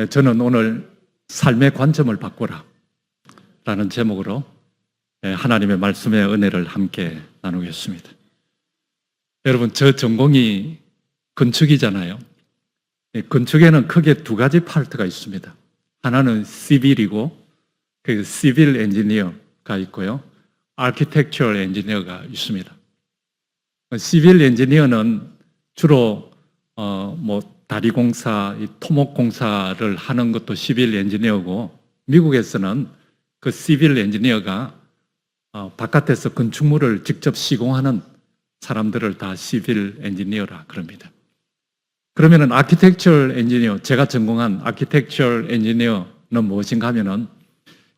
저는 오늘 삶의 관점을 바꾸라 라는 제목으로 하나님의 말씀의 은혜를 함께 나누겠습니다. 여러분, 저 전공이 건축이잖아요. 건축에는 크게 두 가지 파트가 있습니다. 하나는 시빌이고, 그 시빌 엔지니어가 있고요. 아키텍처럴 엔지니어가 있습니다. 시빌 엔지니어는 주로 다리 공사, 토목 공사를 하는 것도 시빌 엔지니어고, 미국에서는 그 시빌 엔지니어가 바깥에서 건축물을 직접 시공하는 사람들을 다 시빌 엔지니어라 그럽니다. 그러면은 아키텍처럴 엔지니어, 제가 전공한 아키텍처럴 엔지니어는 무엇인가 하면은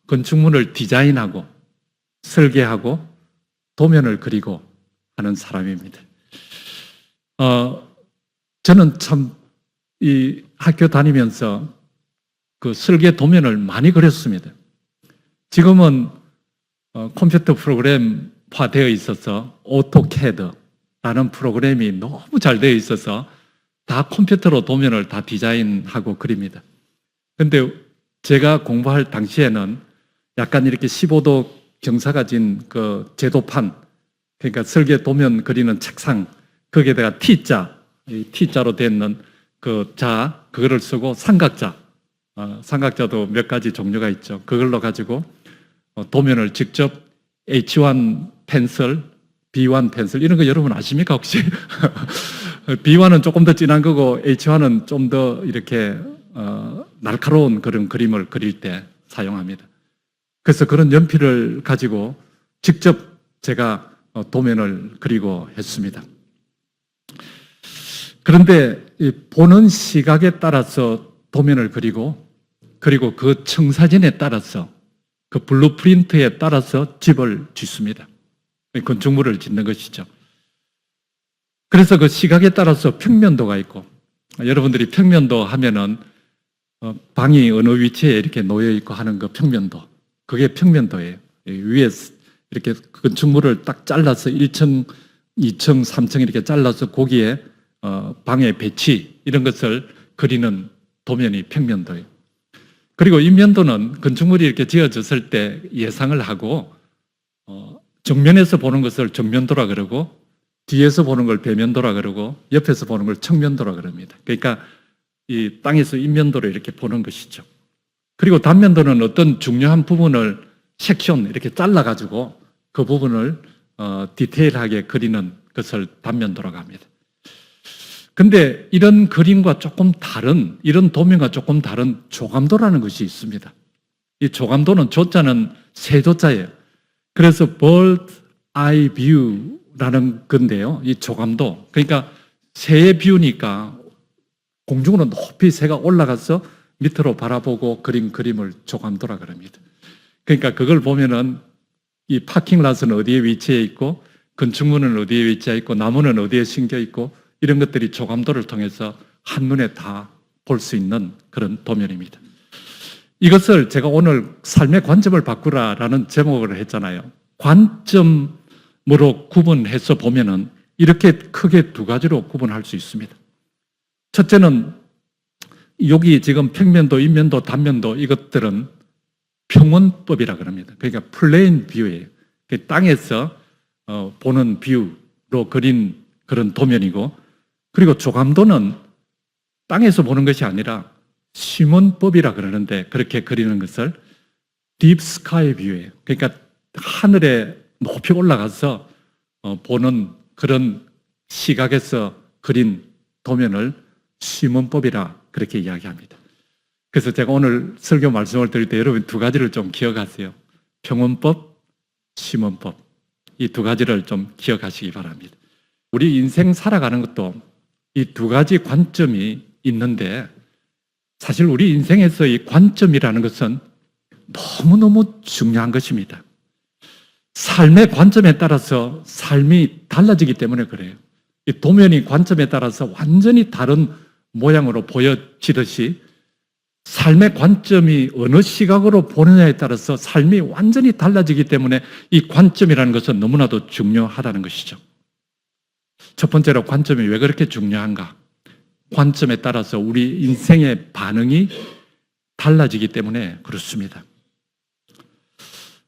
건축물을 디자인하고 설계하고 도면을 그리고 하는 사람입니다. 저는 참 이 학교 다니면서 그 설계 도면을 많이 그렸습니다. 지금은 컴퓨터 프로그램화되어 있어서 오토캐드라는 프로그램이 너무 잘 되어 있어서 다 컴퓨터로 도면을 다 디자인하고 그립니다. 그런데 제가 공부할 당시에는 약간 이렇게 15도 경사가 진 그 제도판, 그러니까 설계 도면 그리는 책상, 거기에다가 T자로 되는 그거를 쓰고 삼각자도 몇 가지 종류가 있죠. 그걸로 가지고 도면을 직접 H1 펜슬, B1 펜슬 이런 거 여러분 아십니까 혹시? B1은 조금 더 진한 거고 H1은 좀 더 이렇게 날카로운 그런 그림을 그릴 때 사용합니다. 그래서 그런 연필을 가지고 직접 제가 도면을 그리고 했습니다. 그런데 보는 시각에 따라서 도면을 그리고 그 청사진에 따라서 그 블루프린트에 따라서 집을 짓습니다. 건축물을 짓는 것이죠. 그래서 그 시각에 따라서 평면도가 있고, 여러분들이 평면도 하면은 방이 어느 위치에 이렇게 놓여 있고 하는 그 평면도, 그게 평면도예요. 위에 이렇게 건축물을 딱 잘라서 1층, 2층, 3층 이렇게 잘라서 거기에 방의 배치 이런 것을 그리는 도면이 평면도예요. 그리고 인면도는 건축물이 이렇게 지어졌을 때 예상을 하고 정면에서 보는 것을 정면도라 그러고 뒤에서 보는 걸 배면도라 그러고 옆에서 보는 걸 측면도라 그럽니다. 그러니까 이 땅에서 인면도로 이렇게 보는 것이죠. 그리고 단면도는 어떤 중요한 부분을 섹션 이렇게 잘라가지고 그 부분을 디테일하게 그리는 것을 단면도라고 합니다. 근데 이런 그림과 조금 다른, 이런 도면과 조금 다른 조감도라는 것이 있습니다. 이 조감도는 조자는 세조자예요. 그래서 bird eye view라는 건데요. 이 조감도, 그러니까 새의 뷰니까 공중으로 높이 새가 올라가서 밑으로 바라보고 그린 그림을 조감도라 그럽니다. 그러니까 그걸 보면은 이 파킹랏은 어디에 위치해 있고 건축물은 어디에 위치해 있고 나무는 어디에 심겨 있고 이런 것들이 조감도를 통해서 한눈에 다 볼 수 있는 그런 도면입니다. 이것을 제가 오늘 삶의 관점을 바꾸라라는 제목을 했잖아요. 관점으로 구분해서 보면은 이렇게 크게 두 가지로 구분할 수 있습니다. 첫째는 여기 지금 평면도, 인면도, 단면도 이것들은 평원법이라 그럽니다. 그러니까 플레인 뷰예요. 땅에서 보는 뷰로 그린 그런 도면이고, 그리고 조감도는 땅에서 보는 것이 아니라 심원법이라 그러는데 그렇게 그리는 것을 딥 스카이 뷰예요. 그러니까 하늘에 높이 올라가서 보는 그런 시각에서 그린 도면을 심원법이라 그렇게 이야기합니다. 그래서 제가 오늘 설교 말씀을 드릴 때 여러분 두 가지를 좀 기억하세요. 평원법, 심원법. 이 두 가지를 좀 기억하시기 바랍니다. 우리 인생 살아가는 것도 이 두 가지 관점이 있는데 사실 우리 인생에서 이 관점이라는 것은 너무너무 중요한 것입니다. 삶의 관점에 따라서 삶이 달라지기 때문에 그래요. 이 도면이 관점에 따라서 완전히 다른 모양으로 보여지듯이 삶의 관점이 어느 시각으로 보느냐에 따라서 삶이 완전히 달라지기 때문에 이 관점이라는 것은 너무나도 중요하다는 것이죠. 첫 번째로 관점이 왜 그렇게 중요한가? 관점에 따라서 우리 인생의 반응이 달라지기 때문에 그렇습니다.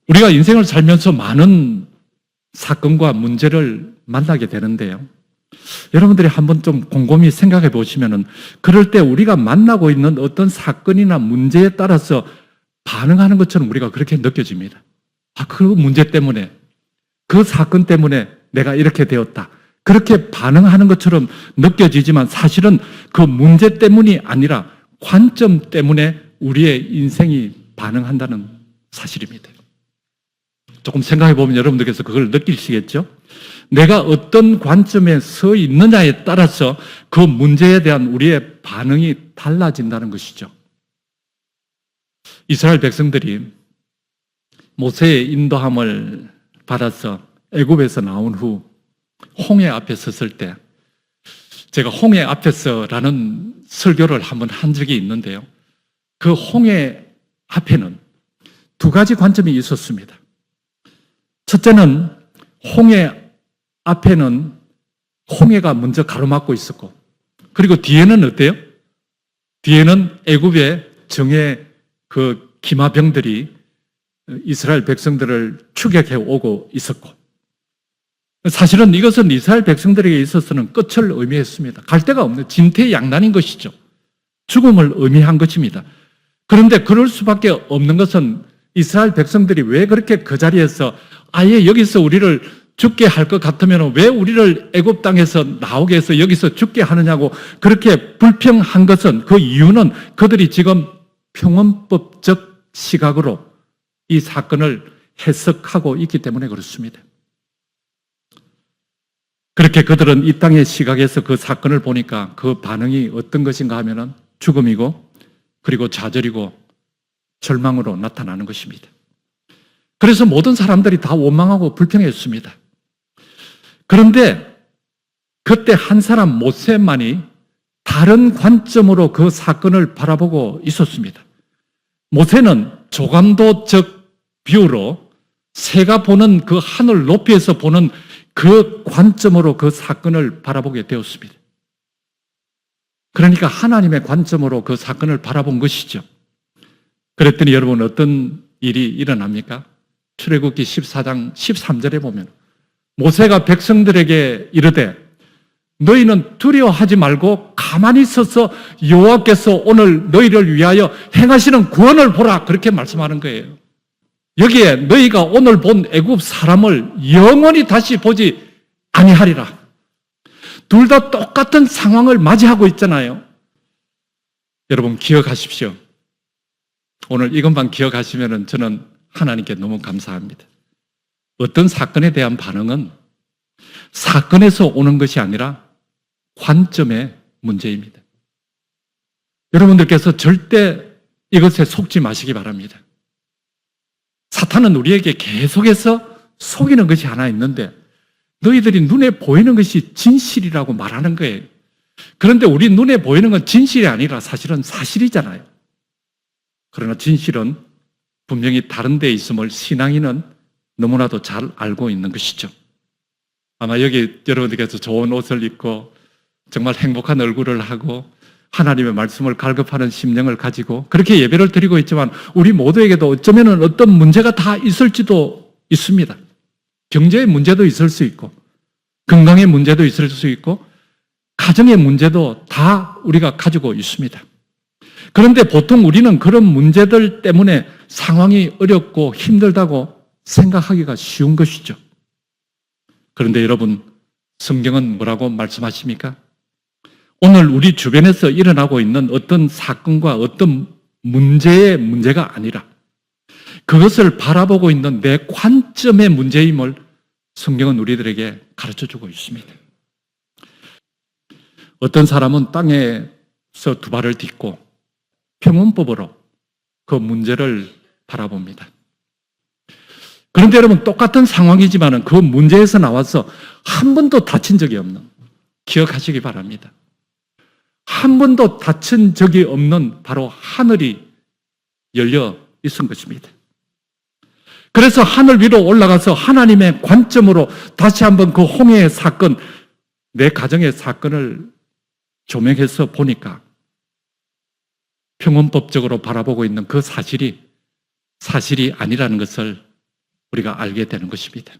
우리가 인생을 살면서 많은 사건과 문제를 만나게 되는데요. 여러분들이 한번 좀 곰곰이 생각해 보시면은 그럴 때 우리가 만나고 있는 어떤 사건이나 문제에 따라서 반응하는 것처럼 우리가 그렇게 느껴집니다. 그 문제 때문에, 그 사건 때문에 내가 이렇게 되었다. 그렇게 반응하는 것처럼 느껴지지만 사실은 그 문제 때문이 아니라 관점 때문에 우리의 인생이 반응한다는 사실입니다. 조금 생각해 보면 여러분들께서 그걸 느끼시겠죠? 내가 어떤 관점에 서 있느냐에 따라서 그 문제에 대한 우리의 반응이 달라진다는 것이죠. 이스라엘 백성들이 모세의 인도함을 받아서 애굽에서 나온 후 홍해 앞에 섰을 때, 제가 홍해 앞에서라는 설교를 한번 한 적이 있는데요. 그 홍해 앞에는 두 가지 관점이 있었습니다. 첫째는 홍해 앞에는 홍해가 먼저 가로막고 있었고, 그리고 뒤에는 어때요? 뒤에는 애굽의 정예 그 기마병들이 이스라엘 백성들을 추격해 오고 있었고, 사실은 이것은 이스라엘 백성들에게 있어서는 끝을 의미했습니다. 갈 데가 없는 진퇴양난인 것이죠. 죽음을 의미한 것입니다. 그런데 그럴 수밖에 없는 것은 이스라엘 백성들이 왜 그렇게 그 자리에서 아예 여기서 우리를 죽게 할 것 같으면 왜 우리를 애굽 땅에서 나오게 해서 여기서 죽게 하느냐고 그렇게 불평한 것은, 그 이유는 그들이 지금 평원법적 시각으로 이 사건을 해석하고 있기 때문에 그렇습니다. 그렇게 그들은 이 땅의 시각에서 그 사건을 보니까 그 반응이 어떤 것인가 하면은 죽음이고, 그리고 좌절이고 절망으로 나타나는 것입니다. 그래서 모든 사람들이 다 원망하고 불평했습니다. 그런데 그때 한 사람 모세만이 다른 관점으로 그 사건을 바라보고 있었습니다. 모세는 조감도적 뷰로 새가 보는 그 하늘 높이에서 보는 그 관점으로 그 사건을 바라보게 되었습니다. 그러니까 하나님의 관점으로 그 사건을 바라본 것이죠. 그랬더니 여러분 어떤 일이 일어납니까? 출애굽기 14장 13절에 보면 모세가 백성들에게 이르되 너희는 두려워하지 말고 가만히 있어서 여호와께서 오늘 너희를 위하여 행하시는 구원을 보라, 그렇게 말씀하는 거예요. 여기에 너희가 오늘 본 애굽 사람을 영원히 다시 보지 아니하리라. 둘 다 똑같은 상황을 맞이하고 있잖아요. 여러분 기억하십시오. 오늘 이것만 기억하시면 저는 하나님께 너무 감사합니다. 어떤 사건에 대한 반응은 사건에서 오는 것이 아니라 관점의 문제입니다. 여러분들께서 절대 이것에 속지 마시기 바랍니다. 사탄은 우리에게 계속해서 속이는 것이 하나 있는데 너희들이 눈에 보이는 것이 진실이라고 말하는 거예요. 그런데 우리 눈에 보이는 건 진실이 아니라 사실은 사실이잖아요. 그러나 진실은 분명히 다른 데 있음을 신앙인은 너무나도 잘 알고 있는 것이죠. 아마 여기 여러분들께서 좋은 옷을 입고 정말 행복한 얼굴을 하고 하나님의 말씀을 갈급하는 심령을 가지고 그렇게 예배를 드리고 있지만 우리 모두에게도 어쩌면 어떤 문제가 다 있을지도 있습니다. 경제의 문제도 있을 수 있고 건강의 문제도 있을 수 있고 가정의 문제도 다 우리가 가지고 있습니다. 그런데 보통 우리는 그런 문제들 때문에 상황이 어렵고 힘들다고 생각하기가 쉬운 것이죠. 그런데 여러분, 성경은 뭐라고 말씀하십니까? 오늘 우리 주변에서 일어나고 있는 어떤 사건과 어떤 문제의 문제가 아니라 그것을 바라보고 있는 내 관점의 문제임을 성경은 우리들에게 가르쳐주고 있습니다. 어떤 사람은 땅에서 두 발을 딛고 평온법으로 그 문제를 바라봅니다. 그런데 여러분 똑같은 상황이지만 그 문제에서 나와서 한 번도 다친 적이 없는, 기억하시기 바랍니다. 한 번도 다친 적이 없는 바로 하늘이 열려 있은 것입니다. 그래서 하늘 위로 올라가서 하나님의 관점으로 다시 한번 그 홍해의 사건, 내 가정의 사건을 조명해서 보니까 평원법적으로 바라보고 있는 그 사실이 아니라는 것을 우리가 알게 되는 것입니다.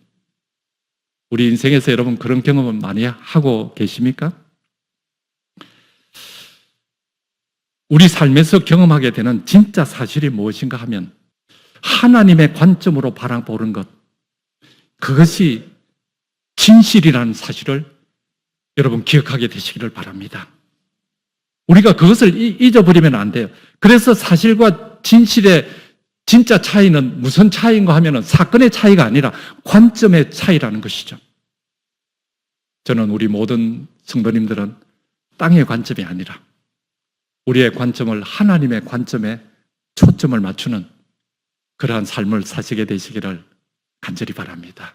우리 인생에서 여러분 그런 경험을 많이 하고 계십니까? 우리 삶에서 경험하게 되는 진짜 사실이 무엇인가 하면 하나님의 관점으로 바라보는 것, 그것이 진실이라는 사실을 여러분 기억하게 되시기를 바랍니다. 우리가 그것을 잊어버리면 안 돼요. 그래서 사실과 진실의 진짜 차이는 무슨 차이인가 하면 사건의 차이가 아니라 관점의 차이라는 것이죠. 저는 우리 모든 성도님들은 땅의 관점이 아니라 우리의 관점을 하나님의 관점에 초점을 맞추는 그러한 삶을 사시게 되시기를 간절히 바랍니다.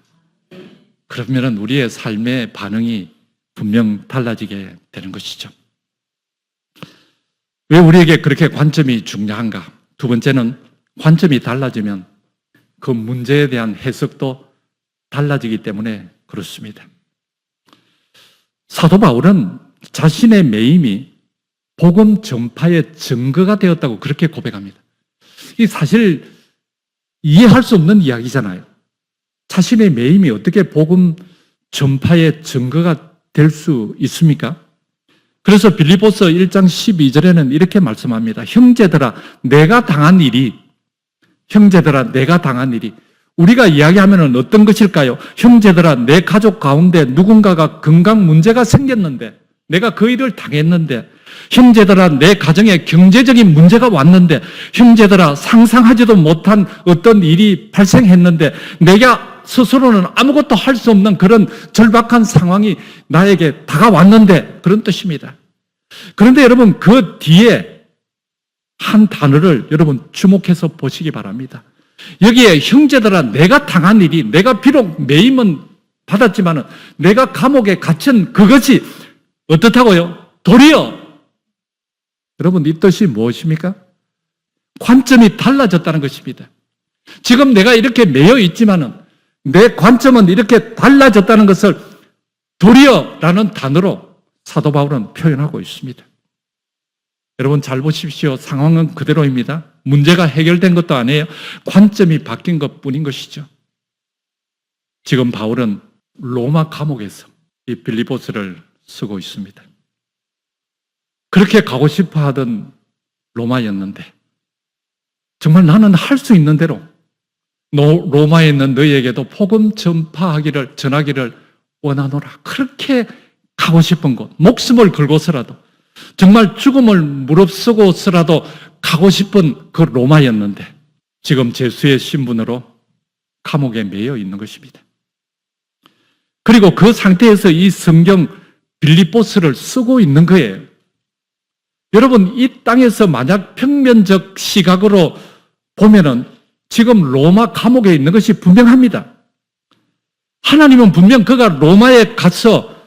그러면 우리의 삶의 반응이 분명 달라지게 되는 것이죠. 왜 우리에게 그렇게 관점이 중요한가? 두 번째는 관점이 달라지면 그 문제에 대한 해석도 달라지기 때문에 그렇습니다. 사도 바울은 자신의 매임이 복음 전파의 증거가 되었다고 그렇게 고백합니다. 이 사실 이해할 수 없는 이야기잖아요. 자신의 매임이 어떻게 복음 전파의 증거가 될 수 있습니까? 그래서 빌립보서 1장 12절에는 이렇게 말씀합니다. 형제들아 내가 당한 일이 우리가 이야기하면 어떤 것일까요? 형제들아 내 가족 가운데 누군가가 건강 문제가 생겼는데 내가 그 일을 당했는데 형제들아 내 가정에 경제적인 문제가 왔는데 형제들아 상상하지도 못한 어떤 일이 발생했는데 내가 스스로는 아무것도 할 수 없는 그런 절박한 상황이 나에게 다가왔는데 그런 뜻입니다. 그런데 여러분 그 뒤에 한 단어를 여러분 주목해서 보시기 바랍니다. 여기에 형제들아 내가 당한 일이 내가 비록 매임은 받았지만 내가 감옥에 갇힌 그것이 어떻다고요? 도리어 여러분 이 뜻이 무엇입니까? 관점이 달라졌다는 것입니다. 지금 내가 이렇게 매여 있지만은 내 관점은 이렇게 달라졌다는 것을 도리어라는 단어로 사도 바울은 표현하고 있습니다. 여러분 잘 보십시오. 상황은 그대로입니다. 문제가 해결된 것도 아니에요. 관점이 바뀐 것뿐인 것이죠. 지금 바울은 로마 감옥에서 이 빌립보서를 쓰고 있습니다. 그렇게 가고 싶어 하던 로마였는데 정말 나는 할 수 있는 대로 로마에 있는 너희에게도 복음 전하기를 원하노라. 그렇게 가고 싶은 곳, 목숨을 걸고서라도 정말 죽음을 무릅쓰고서라도 가고 싶은 그 로마였는데 지금 제수의 신분으로 감옥에 매여 있는 것입니다. 그리고 그 상태에서 이 성경 빌립보서를 쓰고 있는 거예요. 여러분 이 땅에서 만약 평면적 시각으로 보면은 지금 로마 감옥에 있는 것이 분명합니다. 하나님은 분명 그가 로마에 가서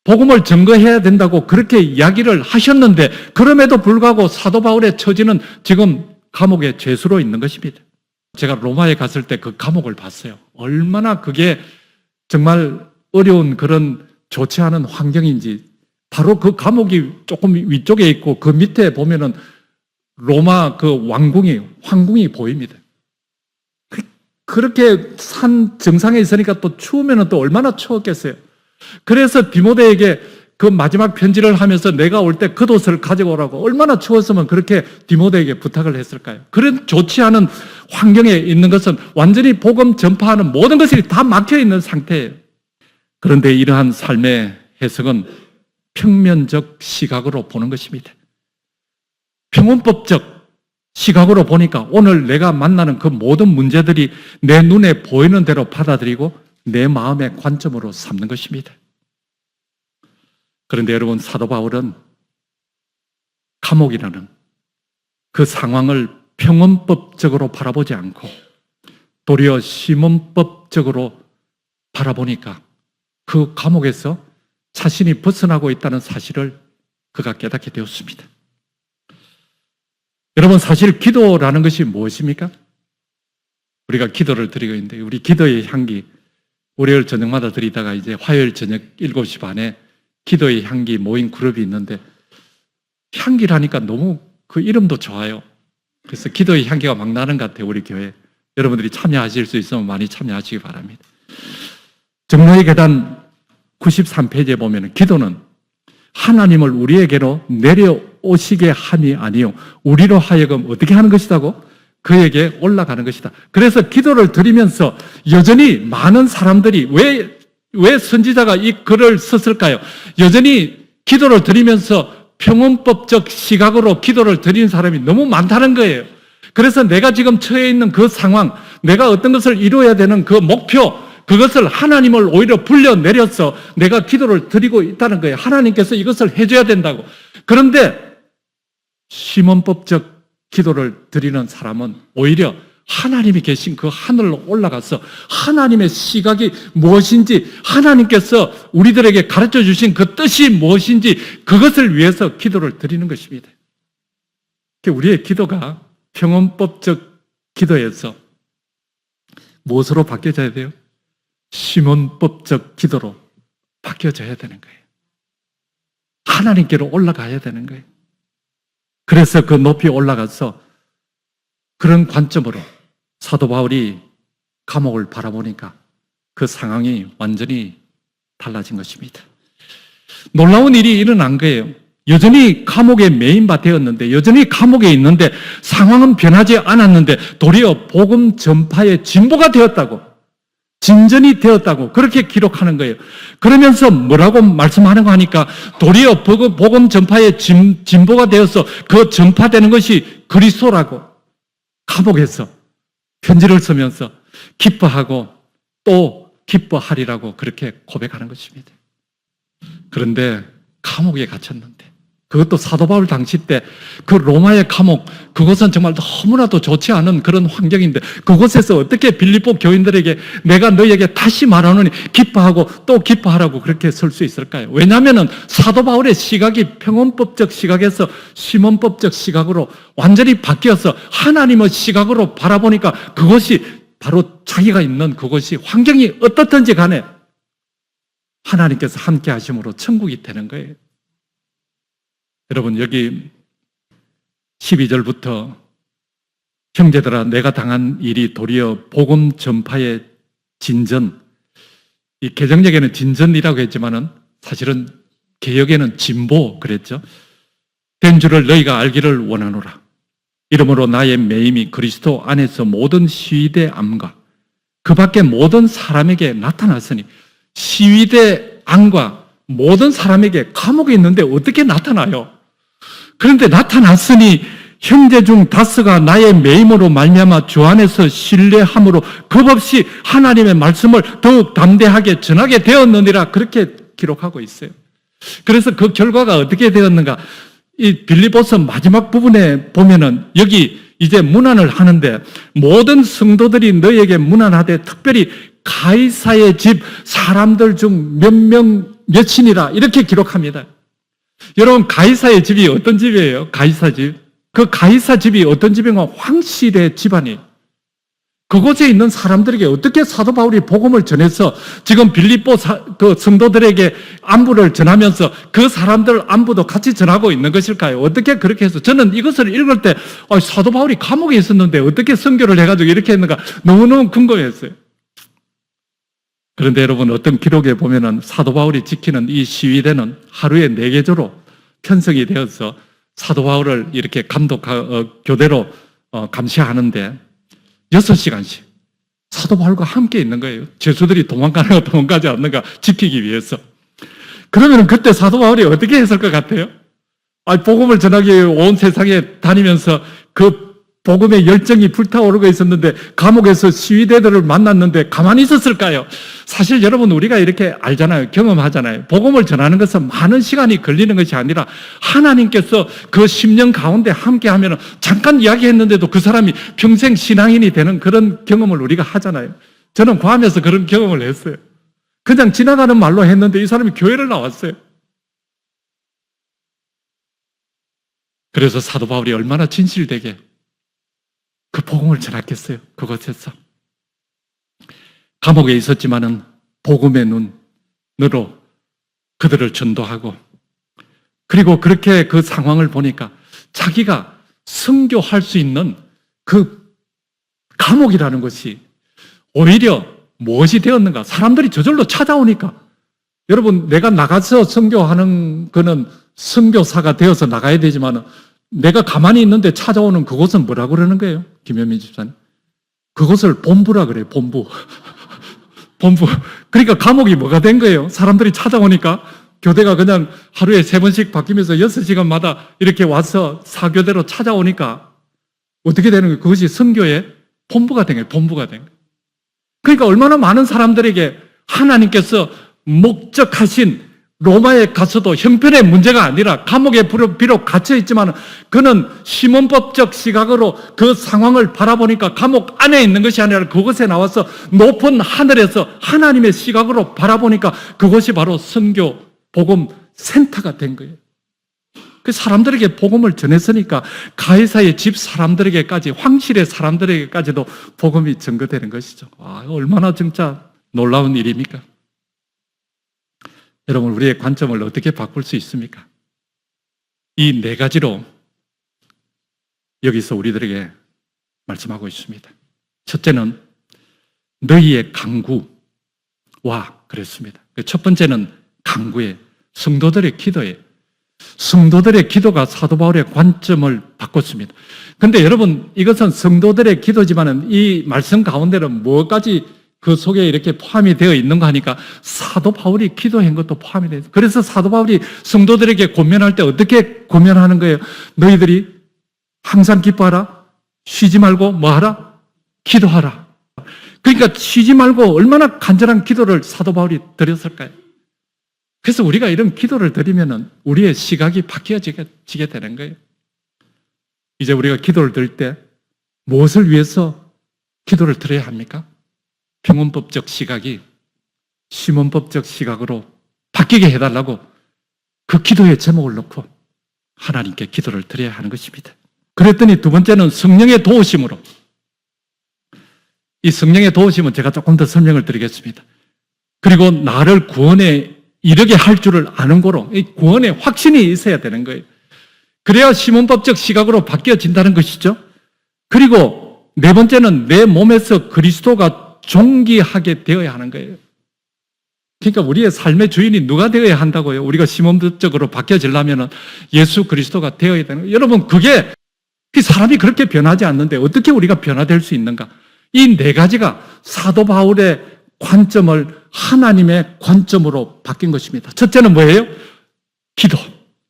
복음을 증거해야 된다고 그렇게 이야기를 하셨는데 그럼에도 불구하고 사도 바울의 처지는 지금 감옥에 죄수로 있는 것입니다. 제가 로마에 갔을 때 그 감옥을 봤어요. 얼마나 그게 정말 어려운 그런 좋지 않은 환경인지 바로 그 감옥이 조금 위쪽에 있고 그 밑에 보면은 로마 그 황궁이 보입니다. 그렇게 산 정상에 있으니까 또 추우면 또 얼마나 추웠겠어요. 그래서 디모데에게 그 마지막 편지를 하면서 내가 올 때 겉옷을 가지고 오라고 얼마나 추웠으면 그렇게 디모데에게 부탁을 했을까요? 그런 좋지 않은 환경에 있는 것은 완전히 복음 전파하는 모든 것이 다 막혀 있는 상태예요. 그런데 이러한 삶의 해석은 평면적 시각으로 보는 것입니다. 평원법적 시각으로 보니까 오늘 내가 만나는 그 모든 문제들이 내 눈에 보이는 대로 받아들이고 내 마음의 관점으로 삼는 것입니다. 그런데 여러분 사도 바울은 감옥이라는 그 상황을 평원법적으로 바라보지 않고 도리어 시몬법적으로 바라보니까 그 감옥에서 자신이 벗어나고 있다는 사실을 그가 깨닫게 되었습니다. 여러분 사실 기도라는 것이 무엇입니까? 우리가 기도를 드리고 있는데 우리 기도의 향기 월요일 저녁마다 드리다가 이제 화요일 저녁 7시 반에 기도의 향기 모임 그룹이 있는데 향기라니까 너무 그 이름도 좋아요. 그래서 기도의 향기가 막 나는 것 같아요, 우리 교회. 여러분들이 참여하실 수 있으면 많이 참여하시기 바랍니다. 정로의 계단 93페이지에 보면 기도는 하나님을 우리에게로 내려오시게 함이 아니요 우리로 하여금 어떻게 하는 것이다고? 그에게 올라가는 것이다. 그래서 기도를 드리면서 여전히 많은 사람들이 왜 선지자가 이 글을 썼을까요? 여전히 기도를 드리면서 평원법적 시각으로 기도를 드리는 사람이 너무 많다는 거예요. 그래서 내가 지금 처해 있는 그 상황, 내가 어떤 것을 이루어야 되는 그 목표, 그것을 하나님을 오히려 불려내려서 내가 기도를 드리고 있다는 거예요. 하나님께서 이것을 해줘야 된다고. 그런데 시몬법적 기도를 드리는 사람은 오히려 하나님이 계신 그 하늘로 올라가서 하나님의 시각이 무엇인지, 하나님께서 우리들에게 가르쳐 주신 그 뜻이 무엇인지 그것을 위해서 기도를 드리는 것입니다. 우리의 기도가 평원법적 기도에서 무엇으로 바뀌어져야 돼요? 시몬법적 기도로 바뀌어져야 되는 거예요. 하나님께로 올라가야 되는 거예요. 그래서 그 높이 올라가서 그런 관점으로 사도 바울이 감옥을 바라보니까 그 상황이 완전히 달라진 것입니다. 놀라운 일이 일어난 거예요. 여전히 감옥에 매인바 되었는데, 여전히 감옥에 있는데 상황은 변하지 않았는데 도리어 복음 전파의 진보가 되었다고, 진전이 되었다고 그렇게 기록하는 거예요. 그러면서 뭐라고 말씀하는 거 하니까 도리어 복음 전파의 진보가 되어서 그 전파되는 것이 그리스도라고, 감옥에서 편지를 쓰면서 기뻐하고 또 기뻐하리라고 그렇게 고백하는 것입니다. 그런데 감옥에 갇혔는데, 그것도 사도 바울 당시 때 그 로마의 감옥, 그것은 정말 너무나도 좋지 않은 그런 환경인데 그곳에서 어떻게 빌립보 교인들에게 내가 너희에게 다시 말하노니 기뻐하고 또 기뻐하라고 그렇게 설 수 있을까요? 왜냐하면 사도 바울의 시각이 평원법적 시각에서 시몬법적 시각으로 완전히 바뀌어서 하나님의 시각으로 바라보니까 그것이 바로 자기가 있는 그것이 환경이 어떻든지 간에 하나님께서 함께 하심으로 천국이 되는 거예요. 여러분, 여기 12절부터 형제들아 내가 당한 일이 도리어 복음 전파의 진전, 이 개정역에는 진전이라고 했지만은 사실은 개역에는 진보 그랬죠. 된 줄을 너희가 알기를 원하노라. 이러므로 나의 매임이 그리스도 안에서 모든 시위대 암과 그 밖에 모든 사람에게 나타났으니, 시위대 안과 모든 사람에게 감옥에 있는데 어떻게 나타나요? 그런데 나타났으니 형제 중 다스가 나의 매임으로 말미암아 주 안에서 신뢰함으로 겁없이 하나님의 말씀을 더욱 담대하게 전하게 되었느니라 그렇게 기록하고 있어요. 그래서 그 결과가 어떻게 되었는가? 이 빌립보서 마지막 부분에 보면은 여기 이제 문안을 하는데 모든 성도들이 너희에게 문안하되 특별히 가이사의 집 사람들 중 몇 명 몇이니라 이렇게 기록합니다. 여러분, 가이사의 집이 어떤 집이에요? 가이사 집. 그 가이사 집이 어떤 집인가? 황실의 집안이에요. 그곳에 있는 사람들에게 어떻게 사도 바울이 복음을 전해서 지금 빌립보 그 성도들에게 안부를 전하면서 그 사람들 안부도 같이 전하고 있는 것일까요? 어떻게 그렇게 해서 저는 이것을 읽을 때 사도 바울이 감옥에 있었는데 어떻게 선교를 해가지고 이렇게 했는가 너무너무 궁금했어요. 그런데 여러분, 어떤 기록에 보면은 사도 바울이 지키는 이 시위대는 하루에 4개조로 편성이 되어서 사도 바울을 이렇게 교대로 감시하는데 6시간씩 사도 바울과 함께 있는 거예요. 죄수들이 도망가는가 도망가지 않는가 지키기 위해서. 그러면 그때 사도 바울이 어떻게 했을 것 같아요? 복음을 전하기 위해 온 세상에 다니면서 그 복음의 열정이 불타오르고 있었는데 감옥에서 시위대들을 만났는데 가만히 있었을까요? 사실 여러분, 우리가 이렇게 알잖아요. 경험하잖아요. 복음을 전하는 것은 많은 시간이 걸리는 것이 아니라 하나님께서 그 10년 가운데 함께 하면 잠깐 이야기했는데도 그 사람이 평생 신앙인이 되는 그런 경험을 우리가 하잖아요. 저는 괌에서 그런 경험을 했어요. 그냥 지나가는 말로 했는데 이 사람이 교회를 나왔어요. 그래서 사도 바울이 얼마나 진실되게 그 복음을 전했겠어요. 그곳에서 감옥에 있었지만은 복음의 눈으로 그들을 전도하고, 그리고 그렇게 그 상황을 보니까 자기가 선교할 수 있는 그 감옥이라는 것이 오히려 무엇이 되었는가? 사람들이 저절로 찾아오니까. 여러분, 내가 나가서 선교하는 거는 선교사가 되어서 나가야 되지만 내가 가만히 있는데 찾아오는 그곳은 뭐라고 그러는 거예요? 김현민 집사님. 그것을 본부라 그래요, 본부. 본부. 그러니까 감옥이 뭐가 된 거예요? 사람들이 찾아오니까 교대가 그냥 하루에 3번씩 바뀌면서 6시간마다 이렇게 와서 사교대로 찾아오니까 어떻게 되는 거예요? 그것이 선교의 본부가 된 거예요, 본부가 된 거예요. 그러니까 얼마나 많은 사람들에게 하나님께서 목적하신 로마에 가서도 형편의 문제가 아니라 감옥에 비록 갇혀 있지만 그는 시몬법적 시각으로 그 상황을 바라보니까 감옥 안에 있는 것이 아니라 그곳에 나와서 높은 하늘에서 하나님의 시각으로 바라보니까 그것이 바로 선교 복음 센터가 된 거예요. 그 사람들에게 복음을 전했으니까 가이사의 집 사람들에게까지, 황실의 사람들에게까지도 복음이 전거되는 것이죠. 얼마나 진짜 놀라운 일입니까? 여러분, 우리의 관점을 어떻게 바꿀 수 있습니까? 이 4가지로 여기서 우리들에게 말씀하고 있습니다. 첫째는 너희의 강구와 그랬습니다. 첫 번째는 강구에 성도들의 기도에 성도들의 기도가 사도 바울의 관점을 바꿨습니다. 그런데 여러분, 이것은 성도들의 기도지만 이 말씀 가운데는 뭐까지 그 속에 이렇게 포함이 되어 있는가 하니까 사도 바울이 기도한 것도 포함이 되어 있어요. 그래서 사도 바울이 성도들에게 권면할 때 어떻게 권면하는 거예요? 너희들이 항상 기뻐하라, 쉬지 말고 뭐하라? 기도하라. 그러니까 쉬지 말고 얼마나 간절한 기도를 사도 바울이 드렸을까요? 그래서 우리가 이런 기도를 드리면 우리의 시각이 바뀌어지게 되는 거예요. 이제 우리가 기도를 드릴 때 무엇을 위해서 기도를 드려야 합니까? 평원법적 시각이 시몬법적 시각으로 바뀌게 해달라고 그 기도의 제목을 놓고 하나님께 기도를 드려야 하는 것입니다. 그랬더니 두 번째는 성령의 도우심으로. 이 성령의 도우심은 제가 조금 더 설명을 드리겠습니다. 그리고 나를 구원에 이르게 할 줄을 아는 거로 이 구원의 확신이 있어야 되는 거예요. 그래야 시몬법적 시각으로 바뀌어진다는 것이죠. 그리고 네 번째는 내 몸에서 그리스도가 존귀하게 되어야 하는 거예요. 그러니까 우리의 삶의 주인이 누가 되어야 한다고요? 우리가 시몬법적으로 바뀌어지려면 예수 그리스도가 되어야 되는 거예요. 여러분, 그게 사람이 그렇게 변하지 않는데 어떻게 우리가 변화될 수 있는가? 이 4가지가 사도 바울의 관점을 하나님의 관점으로 바뀐 것입니다. 첫째는 뭐예요? 기도.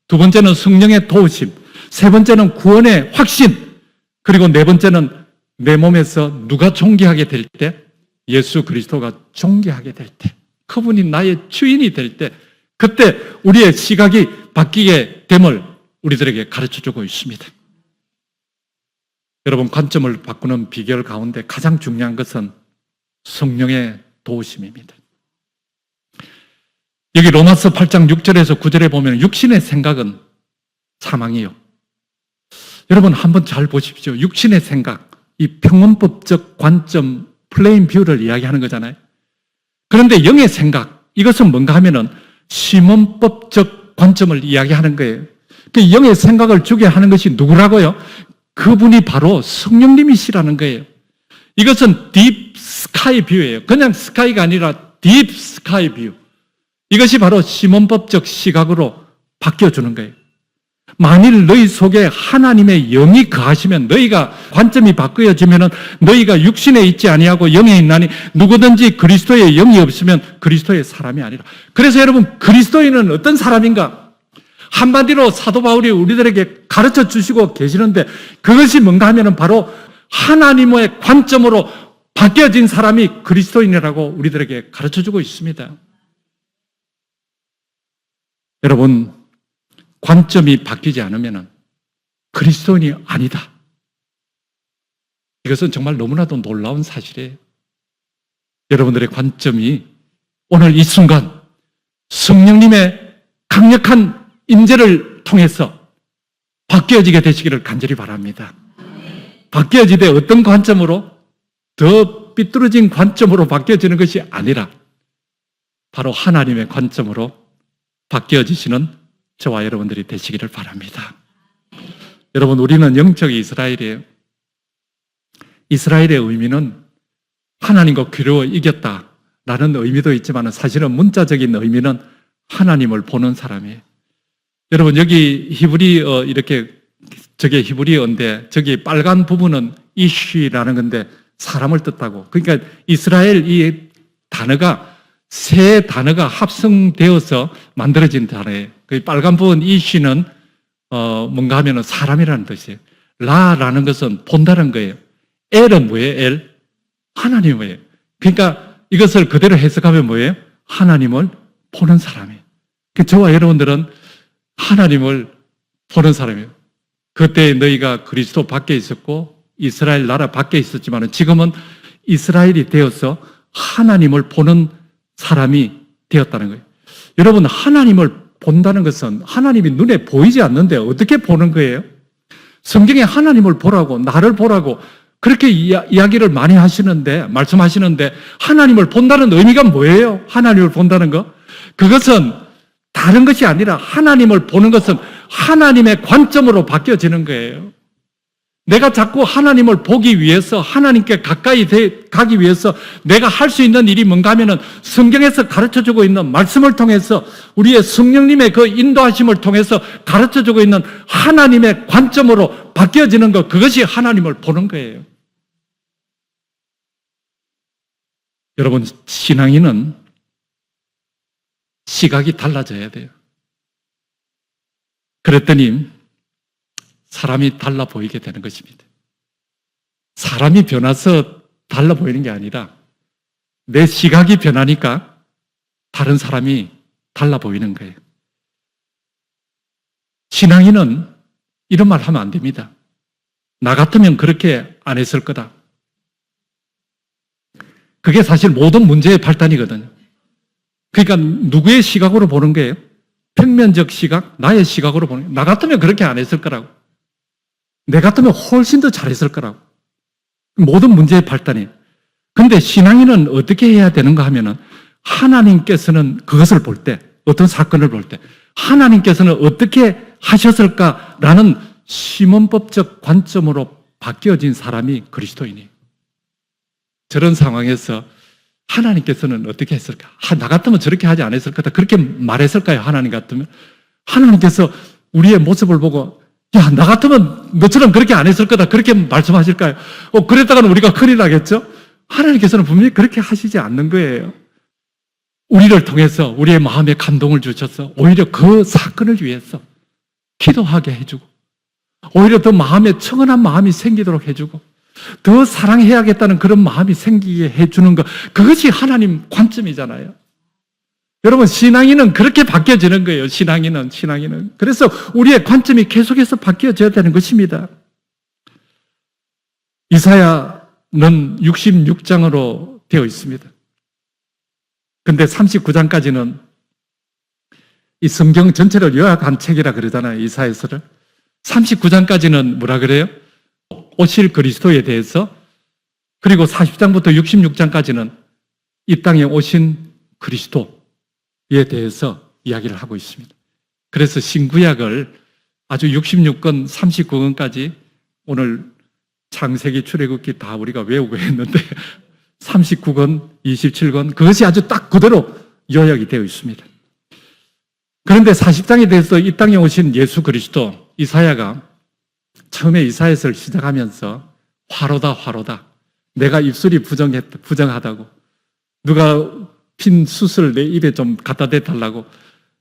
두 번째는 성령의 도우심. 세 번째는 구원의 확신. 그리고 네 번째는 내 몸에서 누가 존귀하게 될 때? 예수 그리스도가 존귀하게 될 때, 그분이 나의 주인이 될 때, 그때 우리의 시각이 바뀌게 됨을 우리들에게 가르쳐주고 있습니다. 여러분, 관점을 바꾸는 비결 가운데 가장 중요한 것은 성령의 도우심입니다. 여기 로마서 8장 6절에서 9절에 보면 육신의 생각은 사망이요. 여러분, 한번 잘 보십시오. 육신의 생각, 이 평원법적 관점, 플레인 뷰를 이야기하는 거잖아요. 그런데 영의 생각, 이것은 뭔가 하면은 시몬법적 관점을 이야기하는 거예요. 그 영의 생각을 주게 하는 것이 누구라고요? 그분이 바로 성령님이시라는 거예요. 이것은 딥 스카이 뷰예요. 그냥 스카이가 아니라 딥 스카이 뷰. 이것이 바로 시몬법적 시각으로 바뀌어주는 거예요. 만일 너희 속에 하나님의 영이 거하시면, 너희가 관점이 바뀌어지면 너희가 육신에 있지 아니하고 영에 있나니 누구든지 그리스도의 영이 없으면 그리스도의 사람이 아니라. 그래서 여러분, 그리스도인은 어떤 사람인가? 한마디로 사도 바울이 우리들에게 가르쳐 주시고 계시는데 그것이 뭔가 하면 바로 하나님의 관점으로 바뀌어진 사람이 그리스도인이라고 우리들에게 가르쳐 주고 있습니다. 여러분, 관점이 바뀌지 않으면 그리스도인이 아니다. 이것은 정말 너무나도 놀라운 사실이에요. 여러분들의 관점이 오늘 이 순간 성령님의 강력한 임재를 통해서 바뀌어지게 되시기를 간절히 바랍니다. 바뀌어지되 어떤 관점으로? 더 삐뚤어진 관점으로 바뀌어지는 것이 아니라 바로 하나님의 관점으로 바뀌어지시는 저와 여러분들이 되시기를 바랍니다. 여러분, 우리는 영적 이스라엘이에요. 이스라엘의 의미는 하나님과 겨루어 이겼다라는 의미도 있지만 사실은 문자적인 의미는 하나님을 보는 사람이에요. 여러분, 여기 히브리어 이렇게 저게 히브리어인데 저기 빨간 부분은 이쉬라는 건데 사람을 뜻하고, 그러니까 이스라엘 이 단어가 세 단어가 합성되어서 만들어진 단어예요. 그 빨간 부분 이쉬는 뭔가 하면은 사람이라는 뜻이에요. 라라는 것은 본다는 거예요. 엘은 뭐예요? 엘? 하나님이에요. 그러니까 이것을 그대로 해석하면 뭐예요? 하나님을 보는 사람이에요. 저와 여러분들은 하나님을 보는 사람이에요. 그때 너희가 그리스도 밖에 있었고 이스라엘 나라 밖에 있었지만 지금은 이스라엘이 되어서 하나님을 보는 사람이 되었다는 거예요. 여러분, 하나님을 본다는 것은 하나님이 눈에 보이지 않는데 어떻게 보는 거예요? 성경에 하나님을 보라고, 나를 보라고 그렇게 이야기를 많이 하시는데, 말씀하시는데 하나님을 본다는 의미가 뭐예요? 하나님을 본다는 거? 그것은 다른 것이 아니라 하나님을 보는 것은 하나님의 관점으로 바뀌어지는 거예요. 내가 자꾸 하나님을 보기 위해서, 하나님께 가까이 가기 위해서 내가 할 수 있는 일이 뭔가 하면은 성경에서 가르쳐주고 있는 말씀을 통해서 우리의 성령님의 그 인도하심을 통해서 가르쳐주고 있는 하나님의 관점으로 바뀌어지는 것, 그것이 하나님을 보는 거예요. 여러분, 신앙인은 시각이 달라져야 돼요. 그랬더니 사람이 달라 보이게 되는 것입니다. 사람이 변해서 달라 보이는 게 아니라 내 시각이 변하니까 다른 사람이 달라 보이는 거예요. 신앙인은 이런 말 하면 안 됩니다. 나 같으면 그렇게 안 했을 거다. 그게 사실 모든 문제의 발단이거든요. 그러니까 누구의 시각으로 보는 거예요? 평면적 시각, 나의 시각으로 보는 거예요. 나 같으면 그렇게 안 했을 거라고. 내 같으면 훨씬 더 잘했을 거라고. 모든 문제의 발단이에요. 그런데 신앙인은 어떻게 해야 되는가 하면은 하나님께서는 그것을 볼 때, 어떤 사건을 볼 때 하나님께서는 어떻게 하셨을까라는 시몬법적 관점으로 바뀌어진 사람이 그리스도인이에요. 저런 상황에서 하나님께서는 어떻게 했을까? 나 같으면 저렇게 하지 않았을 거다. 그렇게 말했을까요? 하나님 같으면? 하나님께서 우리의 모습을 보고 야, 나 같으면 너처럼 그렇게 안 했을 거다. 그렇게 말씀하실까요? 그랬다가는 우리가 큰일 나겠죠? 하나님께서는 분명히 그렇게 하시지 않는 거예요. 우리를 통해서 우리의 마음에 감동을 주셔서 오히려 그 사건을 위해서 기도하게 해주고 오히려 더 마음에 청은한 마음이 생기도록 해주고 더 사랑해야겠다는 그런 마음이 생기게 해주는 것, 그것이 하나님 관점이잖아요. 여러분, 신앙인은 그렇게 바뀌어지는 거예요. 신앙인은. 그래서 우리의 관점이 계속해서 바뀌어져야 되는 것입니다. 이사야는 66장으로 되어 있습니다. 근데 39장까지는 이 성경 전체를 요약한 책이라 그러잖아요. 이사야서를. 39장까지는 뭐라 그래요? 오실 그리스도에 대해서, 그리고 40장부터 66장까지는 이 땅에 오신 그리스도에 대해서 이야기를 하고 있습니다. 그래서 신구약을 아주 66권, 39권까지 오늘 창세기, 출애굽기 다 우리가 외우고 했는데 39권, 27권 그것이 아주 딱 그대로 요약이 되어 있습니다. 그런데 40장에 대해서 이 땅에 오신 예수 그리스도, 이사야가 처음에 이사야서를 시작하면서 화로다. 내가 입술이 부정하다고. 누가 핀 숯을 내 입에 좀 갖다 대달라고.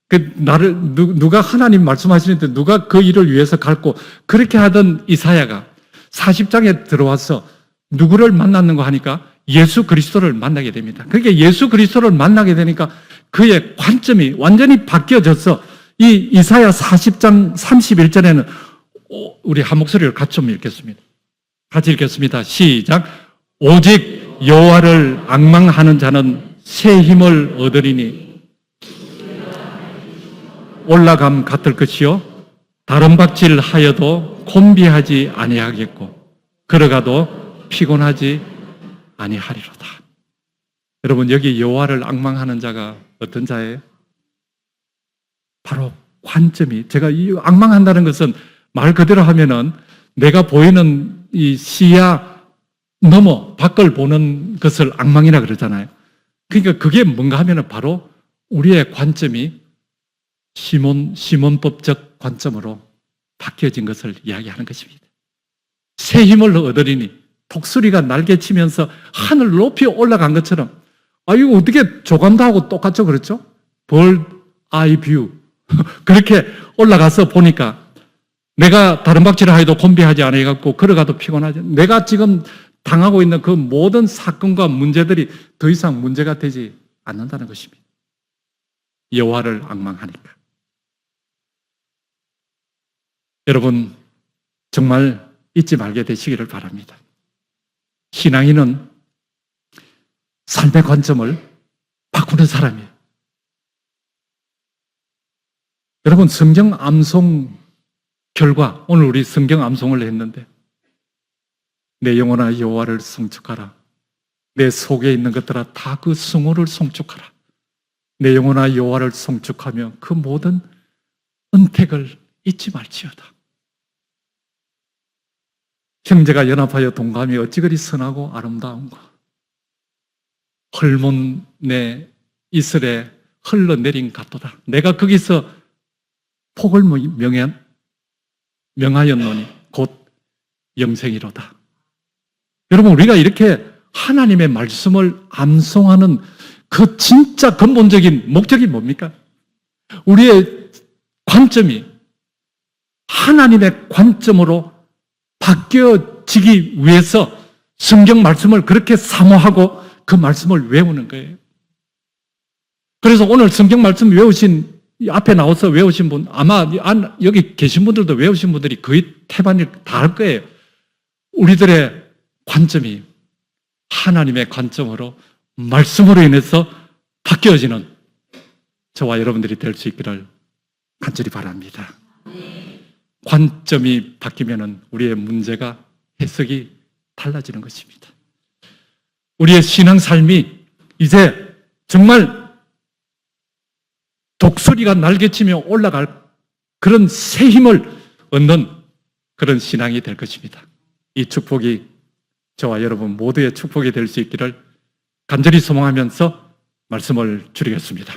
누가 하나님 말씀하시는데 누가 그 일을 위해서 갈고, 그렇게 하던 이사야가 40장에 들어와서 누구를 만났는가 하니까 예수 그리스도를 만나게 됩니다. 그러니까 예수 그리스도를 만나게 되니까 그의 관점이 완전히 바뀌어져서 이 이사야 40장 31절에는 우리 한 목소리를 같이 좀 읽겠습니다. 같이 읽겠습니다. 시작. 오직 여호와를 앙망하는 자는 새 힘을 얻으리니 올라감 같을 것이요 다른 박질 하여도 곤비하지 아니하겠고 걸어가도 피곤하지 아니하리로다. 여러분, 여기 여호와를 앙망하는 자가 어떤 자예요? 바로 관점이, 제가 이 앙망한다는 것은 말 그대로 하면은 내가 보이는 이 시야 넘어 밖을 보는 것을 앙망이라 그러잖아요. 그러니까 그게 뭔가 하면은 바로 우리의 관점이 시몬법적 관점으로 바뀌어진 것을 이야기하는 것입니다. 새 힘을 얻으리니 독수리가 날개치면서 하늘 높이 올라간 것처럼, 이거 어떻게 조감도하고 똑같죠? 그렇죠? bird eye view. 그렇게 올라가서 보니까 내가 다른 박질을 하여도 곤비하지 않아갖고 걸어가도 피곤하지. 내가 지금 당하고 있는 그 모든 사건과 문제들이 더 이상 문제가 되지 않는다는 것입니다. 여호와를 앙망하니까. 여러분, 정말 잊지 말게 되시기를 바랍니다. 신앙인은 삶의 관점을 바꾸는 사람이에요. 여러분, 성경 암송 결과, 오늘 우리 성경 암송을 했는데, 내 영혼아 여호와를 송축하라. 내 속에 있는 것들아 다 그 성호를 송축하라. 내 영혼아 여호와를 송축하며 그 모든 은택을 잊지 말지어다. 형제가 연합하여 동감이 어찌 그리 선하고 아름다운가. 헐몬의 이슬에 흘러내린 같도다. 내가 거기서 폭을 명하였노니 곧 영생이로다. 여러분, 우리가 이렇게 하나님의 말씀을 암송하는 그 진짜 근본적인 목적이 뭡니까? 우리의 관점이 하나님의 관점으로 바뀌어지기 위해서 성경 말씀을 그렇게 사모하고 그 말씀을 외우는 거예요. 그래서 오늘 성경 말씀 외우신, 앞에 나와서 외우신 분, 아마 여기 계신 분들도 외우신 분들이 거의 태반이 다 할 거예요. 우리들의 관점이 하나님의 관점으로 말씀으로 인해서 바뀌어지는 저와 여러분들이 될 수 있기를 간절히 바랍니다. 관점이 바뀌면 우리의 문제가 해석이 달라지는 것입니다. 우리의 신앙 삶이 이제 정말 독수리가 날개치며 올라갈 그런 새 힘을 얻는 그런 신앙이 될 것입니다. 이 축복이 저와 여러분 모두의 축복이 될 수 있기를 간절히 소망하면서 말씀을 줄이겠습니다.